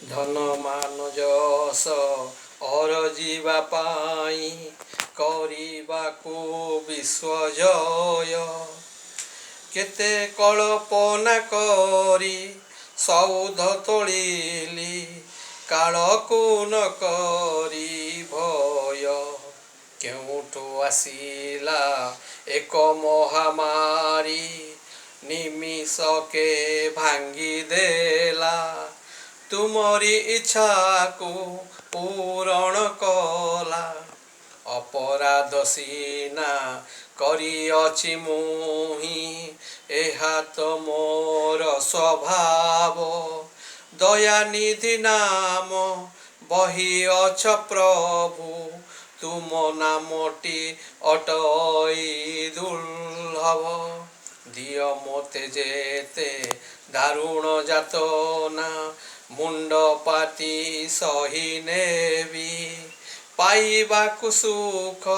ଧନ ମାନ ଯଶ ଅରଜିବା ପାଇଁ କରିବାକୁ ବିଶ୍ୱଜୟ। କେତେ କଳ୍ପନା କରି ସୌଧ ତୋଳିଲି କାଳକୁ ନ କରି ଭୟ। କେଉଁଠୁ ଆସିଲା ଏକ ମହାମାରୀ ନିମିଷକେ ଭାଙ୍ଗିଦେଲା ତୁମରି ଇଚ୍ଛାକୁ ପୂରଣ କଲା। ଅପରାଧ ସିନା କରିଅଛି ମୁହିଁ ଏହା ତ ମୋର ସ୍ୱଭାବ। ଦୟାନିଧି ନାମ ବହିଅଛ ପ୍ରଭୁ ତୁମ ନାମଟି ଅଟଇ ଦୁର୍ଲଭ। ଦିଅ ମୋତେ ଯେତେ ଦାରୁଣ ଯାତନା ମୁଣ୍ଡ ପାତି ସହି ନେବି। ପାଇବାକୁ ସୁଖ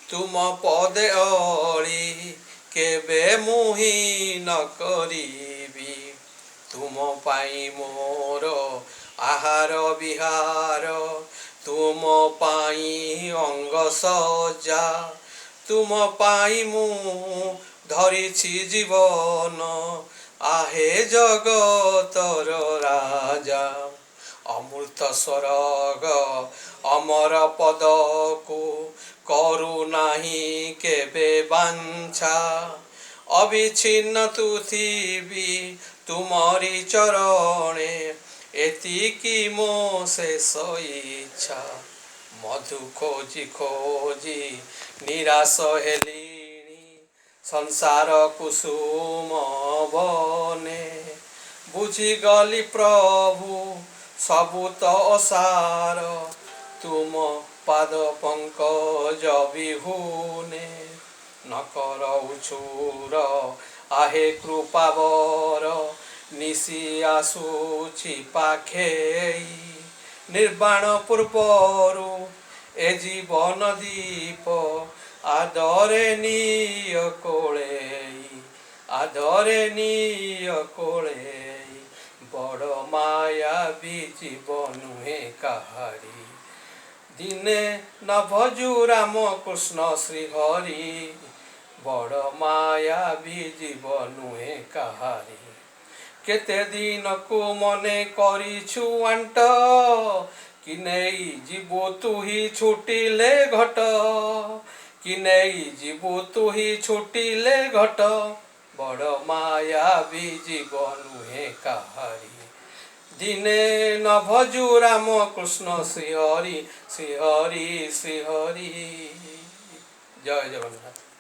ତୁମ ପଦେ ଅଳି କେବେ ମୁହିଁ ନ କରିବି। ତୁମ ପାଇଁ ମୋର ଆହାର ବିହାର ତୁମ ପାଇଁ ଅଙ୍ଗ ସଜ୍ଜା। ତୁମ ପାଇଁ ମୁଁ ଧରିଛି ଜୀବନ ଆହେ ଜଗତର ରାଜା। ଅମୃତ ସ୍ୱର୍ଗ ଅମର ପଦକୁ କରୁନାହିଁ କେବେ ବାଞ୍ଛା। ଅବିଚ୍ଛିନ୍ନ ତୁଥିବି ତୁମରି ଚରଣେ ଏତିକି ମୋ ଶେଷ ଇଚ୍ଛା। ମଧୁ ଖୋଜି ଖୋଜି ନିରାଶ ହେଲିଣି ସଂସାର କୁସୁମ ବନେ। ବୁଝିଗଲି ପ୍ରଭୁ ସବୁ ତ ଅସାର ତୁମ ପାଦ ପଙ୍କଜ ବିହୁନେ। ନ କର ଉଛୁର ଆହେ କୃପାବର ନିଶି ଆସୁଛି ପାଖେଇ। ନିର୍ବାଣ ପୂର୍ବରୁ ଏ ଜୀବନ ଦୀପ ଆଦରେ ନିୟ କୋଳେଇ। ଆଦରେ ନିୟ କୋଳେଇ। ବଡ଼ ମାୟାବୀ ଜୀବ ନୁହେଁ କାହାରି ଦିନେ ନ ଭଜୁ ରାମ କୃଷ୍ଣ ଶ୍ରୀହରି। ବଡ଼ ମାୟାବୀ ଜୀବ ନୁହେଁ କାହାରି। କେତେ ଦିନକୁ ମନେ କରିଛୁ ଆଣ୍ଟ କି ନେଇ ଯିବୁ ତୁହି ଛୁଟିଲେ ଘଟ। କି ନେଇ ଯିବୁ ତୁହି ଛୁଟିଲେ ଘଟ। ବଡ଼ ମାୟାବୀ ଜୀବ ନୁହେଁ କାହାରି ଦିନେ ନ ଭଜୁ ରାମ କୃଷ୍ଣ ଶ୍ରୀହରି ଶ୍ରୀହରି ଶ୍ରୀହରି। ଜୟ ଜଗନ୍ନାଥ।